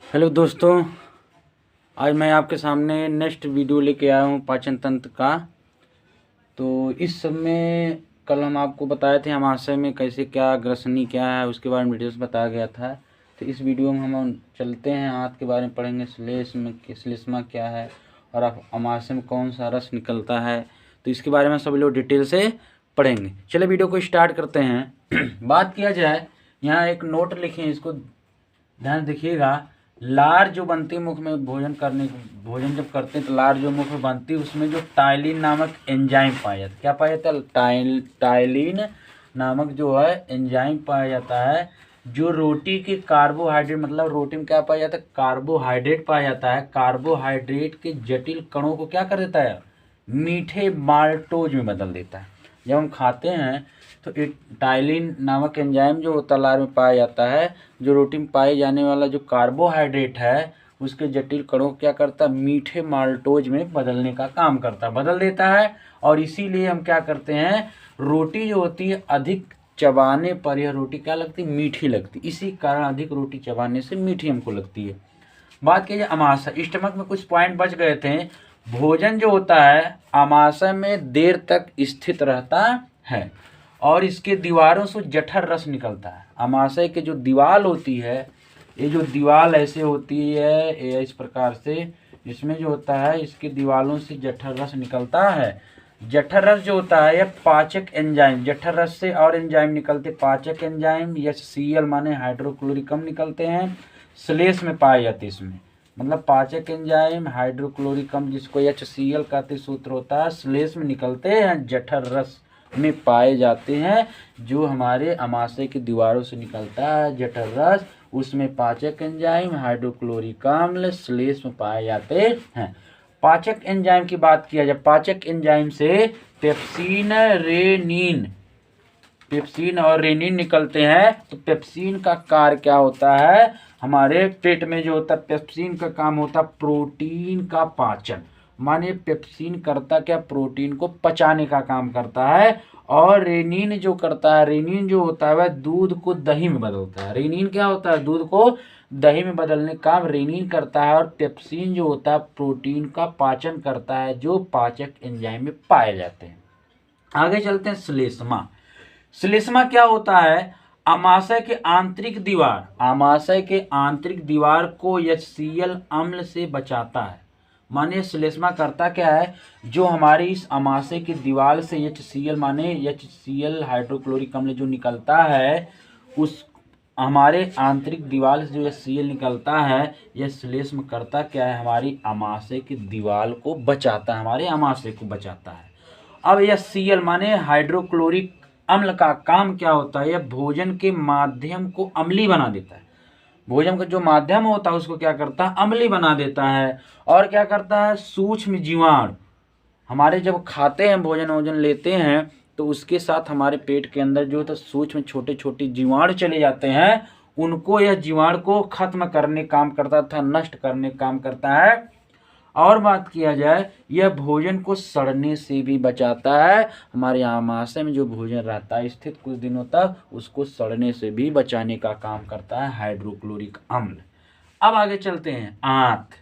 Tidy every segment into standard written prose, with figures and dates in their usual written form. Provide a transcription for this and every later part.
Hello दोस्तों, आज मैं आपके सामने नेक्स्ट वीडियो लेके आया हूँ पाचन तंत्र का। तो इस सब में कल हम आपको बताए थे अमाशय में कैसे क्या ग्रसनी क्या है उसके बारे में वीडियोस बताया गया था। तो इस वीडियो में हम चलते हैं आंत के बारे में पढ़ेंगे, श्लेष्मा क्या है और आप अमाशय में कौन सा रस निकलता है, तो इसके बारे में सभी लोग डिटेल से पढ़ेंगे। चलिए वीडियो को स्टार्ट करते हैं। बात किया जाए, यहाँ एक नोट लिखे, इसको ध्यान देखिएगा। लार जो बनती है मुख में भोजन जब करते हैं तो लार जो मुख में बनती है उसमें जो टाइलिन नामक एंजाइम पाया जाता है। क्या पाया जाता है? टाइलिन नामक जो है एंजाइम पाया जाता है, जो रोटी के कार्बोहाइड्रेट, मतलब रोटी में क्या पाया जाता है? कार्बोहाइड्रेट पाया जाता है। कार्बोहाइड्रेट के जटिल कणों को क्या कर देता है? मीठे माल्टोज में बदल देता है। जब हम खाते हैं तो एक टाइलिन नामक एंजाइम जो होता है लार में पाया जाता है, जो रोटी में पाए जाने वाला जो कार्बोहाइड्रेट है उसके जटिल कणों को क्या करता है? मीठे माल्टोज में बदलने का काम करता है, बदल देता है। और इसीलिए हम क्या करते हैं, रोटी जो होती है अधिक चबाने पर यह रोटी क्या लगती है? मीठी लगती है। इसी कारण अधिक रोटी चबाने से मीठी हमको लगती है। बात कीजिए अमाशय, स्टमक में कुछ पॉइंट बच गए थे। भोजन जो होता है अमाशय में देर तक स्थित रहता है और इसके दीवारों से जठर रस निकलता है। अमाशय की जो दीवार होती है, ये जो दीवार ऐसे होती है ये इस प्रकार से, इसमें जो होता है इसके दीवारों से जठर रस निकलता है। जठर रस जो होता है यह पाचक एंजाइम, जठर रस से और एंजाइम निकलते, पाचक एंजाइम HCl माने हाइड्रोक्लोरिक अम्ल निकलते हैं, श्लेष में पाए जाते हैं। इसमें मतलब पाचक एंजाइम हाइड्रोक्लोरिक अम्ल जिसको HCl कहते सूत्र होता है, श्लेष में निकलते हैं, जठर रस में पाए जाते हैं। जो हमारे अमाशय की दीवारों से निकलता है जठर रस, उसमें पाचक एंजाइम हाइड्रोक्लोरिक अम्ल श्लेष में पाए जाते हैं। पाचक एंजाइम की बात किया जाए, पाचक एंजाइम से पेप्सिन और रेनिन निकलते हैं। तो पेप्सिन का कार्य क्या होता है? हमारे पेट में जो होता है पेप्सिन का काम होता है प्रोटीन का पाचन, माने पेप्सिन करता क्या? प्रोटीन को पचाने का काम करता है। और रेनिन जो करता है, रेनिन जो होता है वह दूध को दही में बदलता है। रेनिन क्या होता है? दूध को दही में बदलने का काम रेनिन करता है। और पेप्सिन जो होता है प्रोटीन का पाचन करता है, जो पाचक एंजाइम में पाए जाते हैं। आगे चलते हैं श्लेष्मा। श्लेष्मा क्या होता है? आमाशय के आंतरिक दीवार, आमाशय के आंतरिक दीवार को HCl अम्ल से बचाता है। माने श्लेष्मा करता क्या है? जो हमारी इस आमाशय की दीवार से HCl माने HCl हाइड्रोक्लोरिक अम्ल जो निकलता है, उस हमारे आंतरिक दीवार से जो HCl निकलता है, यह श्लेष्मा करता क्या है? हमारी आमाशय की दीवार को बचाता है, हमारे आमाशय को बचाता है। अब HCl माने हाइड्रोक्लोरिक अम्ल का काम क्या होता है? यह भोजन के माध्यम को अम्लीय बना देता है। भोजन का जो माध्यम होता है उसको क्या करता है? अम्लीय बना देता है। और क्या करता है? सूक्ष्म जीवाणु, हमारे जब खाते हैं भोजन लेते हैं तो उसके साथ हमारे पेट के अंदर जो है सूक्ष्म छोटे छोटे जीवाणु चले जाते हैं, उनको यह जीवाणु को खत्म करने काम करता था, नष्ट करने काम करता है। और बात किया जाए, यह भोजन को सड़ने से भी बचाता है। हमारे आमाशय में जो भोजन रहता है स्थित कुछ दिनों तक, उसको सड़ने से भी बचाने का काम करता है हाइड्रोक्लोरिक अम्ल। अब आगे चलते हैं आंत।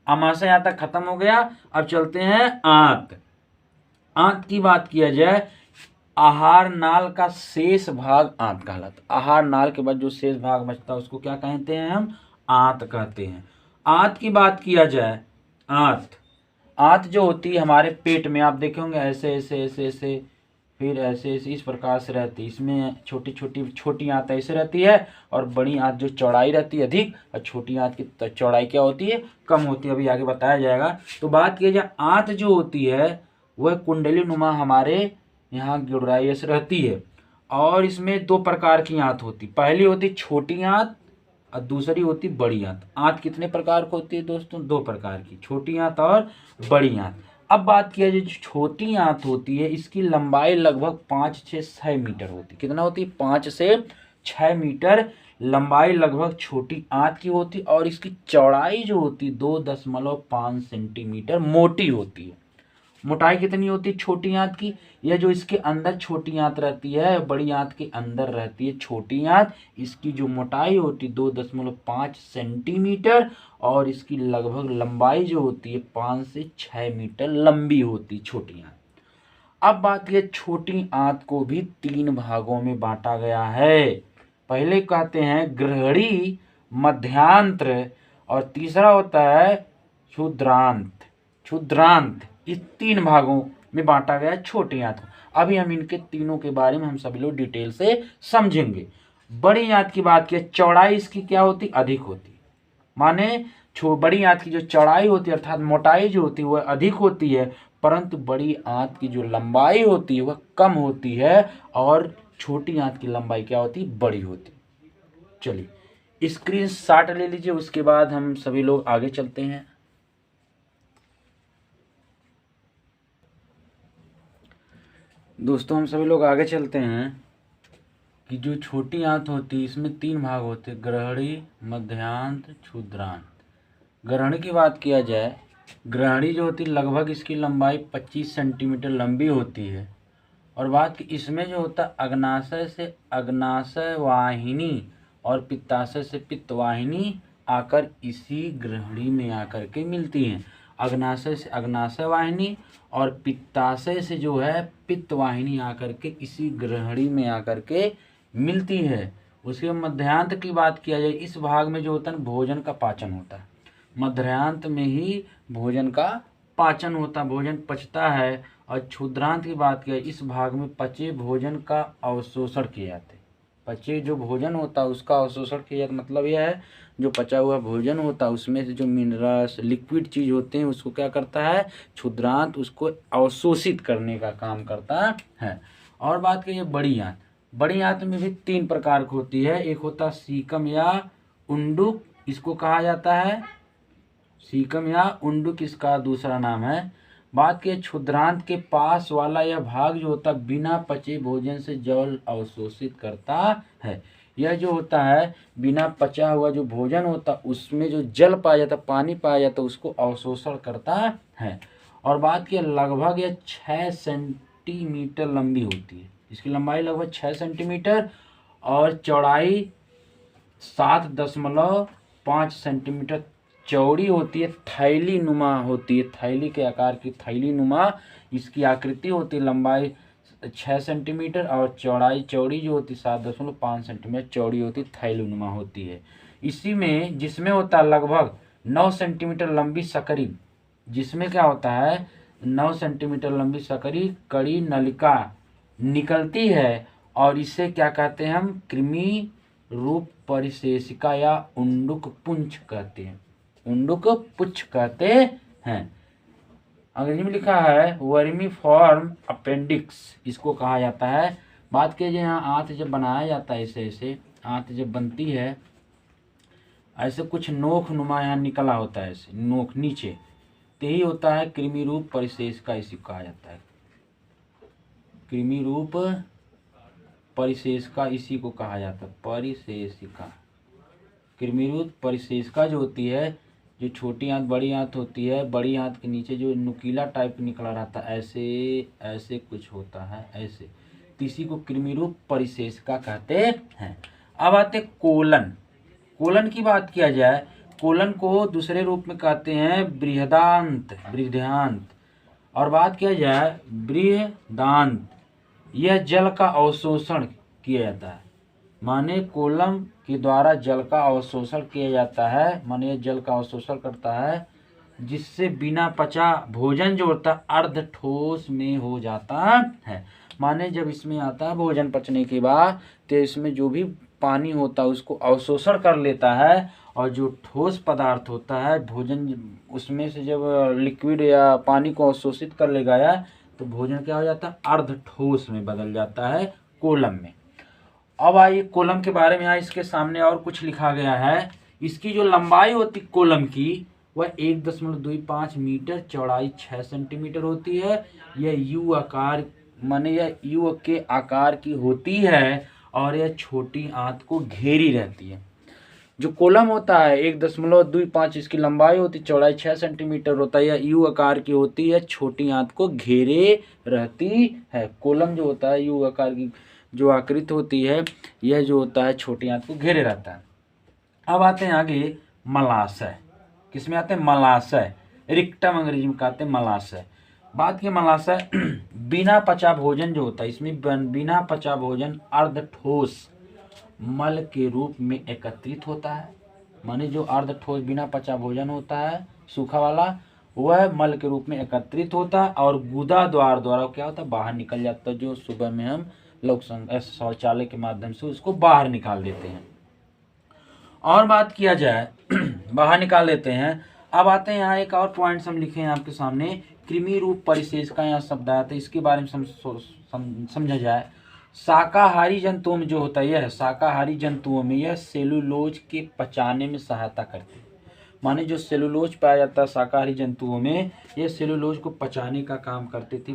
आमाशय यहाँ तक खत्म हो गया, अब चलते हैं आंत। आंत की बात किया जाए, आहार नाल का शेष भाग आंत कहलाता है। आहार नाल के बाद जो शेष भाग बचता है उसको क्या कहते हैं? हम आंत कहते हैं। आंत की बात किया जाए, आंत जो होती है हमारे पेट में, आप देखे होंगे ऐसे ऐसे ऐसे ऐसे, फिर ऐसे ऐसे इस प्रकार से रहती है। इसमें छोटी आंत ऐसे रहती है और बड़ी आंत जो चौड़ाई रहती है अधिक, और छोटी आंत की चौड़ाई क्या होती है? कम होती है। अभी आगे बताया जाएगा। तो बात किया जाए, आंत जो होती है वह कुंडली नुमा हमारे यहाँ गिड़राई ऐसे रहती है। और इसमें दो प्रकार की आंत होती, पहली होती छोटी आंत और दूसरी होती बड़ी आंत। आंत कितने प्रकार की होती है दोस्तों? दो प्रकार की, छोटी आंत और बड़ी आंत। अब बात किया जाए, जो छोटी आंत होती है इसकी लंबाई लगभग 5 से 6 मीटर होती है। कितना होती है? 5 से 6 मीटर लंबाई लगभग छोटी आंत की होती है। और इसकी चौड़ाई जो होती है 2.5 सेंटीमीटर मोटी होती है। मोटाई कितनी होती है छोटी आंत की? यह जो इसके अंदर छोटी आंत रहती है, बड़ी आंत के अंदर रहती है छोटी आंत, इसकी जो मोटाई होती है 2.5 सेंटीमीटर और इसकी लगभग लंबाई जो होती है 5 से 6 मीटर लंबी होती है छोटी आंत। अब बात यह छोटी आंत को भी 3 भागों में बांटा गया है। पहले कहते हैं ग्रहणी, मध्यांत्र और तीसरा होता है क्षुद्रांत। क्षुद्रांत, इस 3 भागों में बांटा गया छोटी आंत को। अभी हम इनके तीनों के बारे में हम सभी लोग डिटेल से समझेंगे। बड़ी आंत की बात किया, चौड़ाई इसकी क्या होती? अधिक होती। माने बड़ी आंत की जो चौड़ाई होती है अर्थात मोटाई जो होती है वह अधिक होती है, परंतु बड़ी आंत की जो लंबाई होती है वह कम होती है और छोटी आंत की लंबाई क्या होती है? बड़ी होती। चलिए स्क्रीन शॉट ले लीजिए, उसके बाद हम सभी लोग आगे चलते हैं। दोस्तों हम सभी लोग आगे चलते हैं कि जो छोटी आंत होती है इसमें 3 भाग होते हैं, ग्रहणी, मध्यांत, क्षुद्रांत। ग्रहणी की बात किया जाए, ग्रहणी जो होती है लगभग इसकी लंबाई 25 सेंटीमीटर लंबी होती है। और बात की इसमें जो होता है अग्नाशय से अग्नाशय वाहिनी और पित्ताशय से पित्तवाहिनी आकर इसी ग्रहणी में आकर के मिलती हैं। अग्नाशय से अग्नाशय वाहिनी और पित्ताशय से जो है पित्तवाहिनी आकर के इसी ग्रहणी में आकर के मिलती है। उसके मध्यांत की बात किया जाए, इस भाग में जो होता है भोजन का पाचन होता है। मध्यांत में ही भोजन का पाचन होता, भोजन पचता है। और क्षुद्रांत की बात किया, इस भाग में पचे भोजन का अवशोषण किया जाता है। पचे जो भोजन होता है उसका अवशोषण किया जाता, मतलब यह है जो पचा हुआ भोजन होता है उसमें से जो मिनरल्स लिक्विड चीज होते हैं उसको क्या करता है? क्षुद्रांत उसको अवशोषित करने का काम करता है। और बात करिए बड़ी आंत, बड़ी आंत में भी 3 प्रकार की होती है। एक होता है सीकम या उंडुक, इसको कहा जाता है सीकम या उंडुक, इसका दूसरा नाम है। बात के क्षुद्रांत के पास वाला यह भाग जो होता है बिना पचे भोजन से जल अवशोषित करता है। यह जो होता है बिना पचा हुआ जो भोजन होता उसमें जो जल पाया जाता, पानी पाया जाता, उसको अवशोषण करता है। और बात की लगभग यह 6 सेंटीमीटर लंबी होती है। इसकी लंबाई लगभग 6 सेंटीमीटर और चौड़ाई 7.5 सेंटीमीटर चौड़ी होती है। थैली नुमा होती है, थैली के आकार की थैली नुमा इसकी आकृति होती है। लंबाई 6 सेंटीमीटर और चौड़ाई चौड़ी जो होती है 7.5 सेंटीमीटर चौड़ी होती है, थैली नुमा होती है। इसी में जिसमें होता है लगभग 9 सेंटीमीटर लंबी सकरी, जिसमें क्या होता है 9 सेंटीमीटर लंबी सकरी कड़ी नलिका निकलती है और इसे क्या कहते हैं हम? कृमि रूप परिशेषिका या उंडुक पुंछ कहते हैं, उंडुक पुच्छ कहते हैं। अंग्रेजी में लिखा है वर्मीफॉर्म अपेंडिक्स, इसको कहा जाता है। बात कीजिए यहाँ आंत जब बनाया जाता है, ऐसे आंत जब बनती है ऐसे कुछ नोक नुमा यहाँ निकला होता है, ऐसे नोक नीचे, तो यही होता है कृमि रूप परिशेषिका, इसी कहा जाता है कृमि रूप परिशेषिका, इसी को कहा जाता है परिशेषिका। कृमि रूप परिशेषिका जो होती है, जो छोटी आंत बड़ी आंत होती है, बड़ी आंत के नीचे जो नुकीला टाइप निकला रहता है ऐसे ऐसे कुछ होता है ऐसे, तो इसी को कृमि रूप परिशेषिका कहते हैं। अब आते कोलन। कोलन की बात किया जाए, कोलन को दूसरे रूप में कहते हैं बृहदांत, बृहदांत। और बात किया जाए बृहदांत, यह जल का अवशोषण किया जाता है। माने कोलम के द्वारा जल का अवशोषण किया जाता है, माने यह जल का अवशोषण करता है जिससे बिना पचा भोजन जो होता है अर्ध ठोस में हो जाता है। माने जब इसमें आता है भोजन पचने के बाद तो इसमें जो भी पानी होता है उसको अवशोषण कर लेता है और जो ठोस पदार्थ होता है भोजन उसमें से जब लिक्विड या पानी को अवशोषित कर लेगा या तो भोजन क्या हो जाता है? अर्ध ठोस में बदल जाता है कोलम में। अब आइए कोलम के बारे में, यहाँ इसके सामने और कुछ लिखा गया है। इसकी जो लंबाई होती कोलम की वह 1.25 मीटर, चौड़ाई 6 सेंटीमीटर होती है। यह यू आकार माने यह यू के आकार की होती है और यह छोटी आंत को घेरी रहती है। जो कोलम होता है 1.25 इसकी लंबाई होती, चौड़ाई 6 सेंटीमीटर होता है, यह यू आकार की होती है, छोटी आंत को घेरे रहती है। कोलम जो होता है यू आकार की जो आकृति होती है, यह जो होता है छोटी आंत को घेरे रहता है। अब आते हैं आगे मलाशय। किसमें आते हैं? मलाशय। रिक्टम अंग्रेजी में कहते हैं मलाशय। बात की मलाशय बिना पचा भोजन जो होता है, इसमें बिना पचा भोजन अर्ध ठोस मल के रूप में एकत्रित होता है। माने जो अर्ध ठोस बिना पचा भोजन होता है सूखा वाला, वह मल के रूप में एकत्रित होता है और गुदा द्वारा क्या होता है? बाहर निकल जाता है। जो सुबह में हम लोग शौचालय के माध्यम से उसको बाहर निकाल देते हैं। और बात किया जाए बाहर निकाल देते हैं। अब आते हैं यहाँ एक और पॉइंट्स हम लिखे हैं आपके सामने, कृमि रूप परिशेष का यहाँ शब्द आया था, इसके बारे में समझा जाए। शाकाहारी जंतुओं में जो होता है, यह शाकाहारी जंतुओं में यह सेलुलोज के पचाने में सहायता करती है। माने जो सेलुलोज पाया जाता है शाकाहारी जंतुओं में, यह सेलुलोज को पचाने का काम करती थी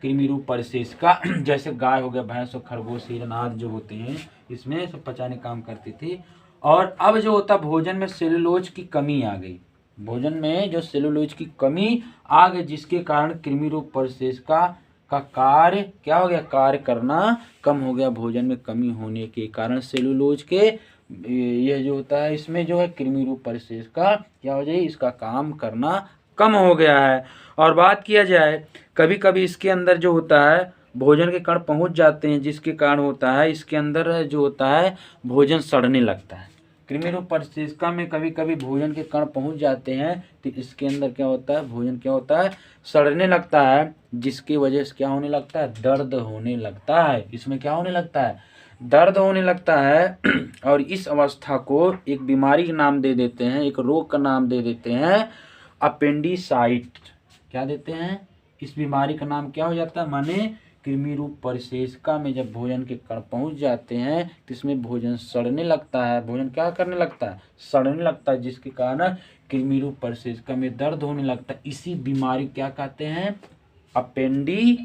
कृमि रूप परिशेष का। जैसे गाय हो गया, भैंस और खरगोश, हिरण आदि जो होते हैं इसमें सब पचाने काम करती थी। और अब जो होता भोजन में सेलुलोज की कमी आ गई, भोजन में जो सेलुलोज की कमी आ गई, जिसके कारण कृमि रूप परिशेष का कार्य क्या हो गया? कार्य करना कम हो गया। भोजन में कमी होने के कारण सेलुलोज के यह जो होता है इसमें जो है कृमि रूप परिशेष का क्या हो जाए? इसका काम करना कम हो गया है। और बात किया जाए कभी कभी इसके अंदर जो होता है भोजन के कण पहुंच जाते हैं, जिसके कारण होता है इसके अंदर जो होता है भोजन सड़ने लगता है। कृमि रूप परिशेषिका में कभी कभी भोजन के कण पहुंच जाते हैं तो इसके अंदर क्या होता है? भोजन क्या होता है? सड़ने लगता है, जिसकी वजह से क्या होने लगता है? दर्द होने लगता है। इसमें क्या होने लगता है? दर्द होने लगता है। और इस अवस्था को एक बीमारी का नाम दे देते हैं, एक रोग का नाम दे देते हैं अपेंडिसाइट। क्या देते हैं? इस बीमारी का नाम क्या हो जाता है? माने कृमि रूप परिशेषिका में जब भोजन के कण पहुंच जाते हैं तो इसमें भोजन सड़ने लगता है। भोजन क्या करने लगता है? सड़ने लगता है, जिसके कारण कृमि रूप परिशेषिका में दर्द होने लगता है। इसी बीमारी क्या कहते हैं? अपेंडिसाइट।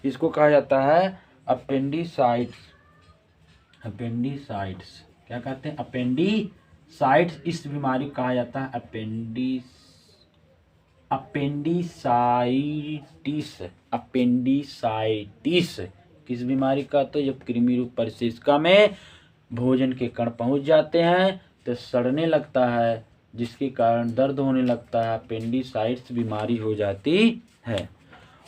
इसको कहा जाता है अपेंडिसाइट्स। क्या कहते हैं? अपेंडिसाइट्स। इस बीमारी को कहा जाता है अपेंडिसाइटिस। किस बीमारी का? तो जब कृमि रूप परिशेषिका में भोजन के कण पहुंच जाते हैं तो सड़ने लगता है, जिसके कारण दर्द होने लगता है, अपेंडिसाइटिस बीमारी हो जाती है।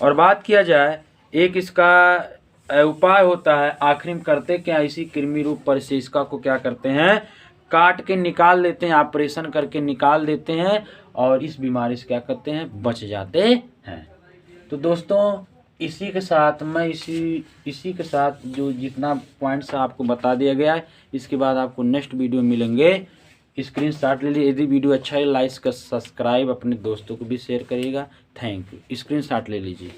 और बात किया जाए एक इसका उपाय होता है, आखिर में करते क्या? इसी कृमि रूप परिशेषिका को क्या करते हैं? काट के निकाल देते हैं, ऑपरेशन करके निकाल देते हैं और इस बीमारी से क्या करते हैं? बच जाते हैं। तो दोस्तों इसी के साथ मैं इसी के साथ जो जितना पॉइंट्स आपको बता दिया गया है, इसके बाद आपको नेक्स्ट वीडियो मिलेंगे। स्क्रीनशॉट ले लीजिए। यदि वीडियो अच्छा है लाइक सब्सक्राइब अपने दोस्तों को भी शेयर करिएगा। Thank you. स्क्रीनशॉट ले लीजिए।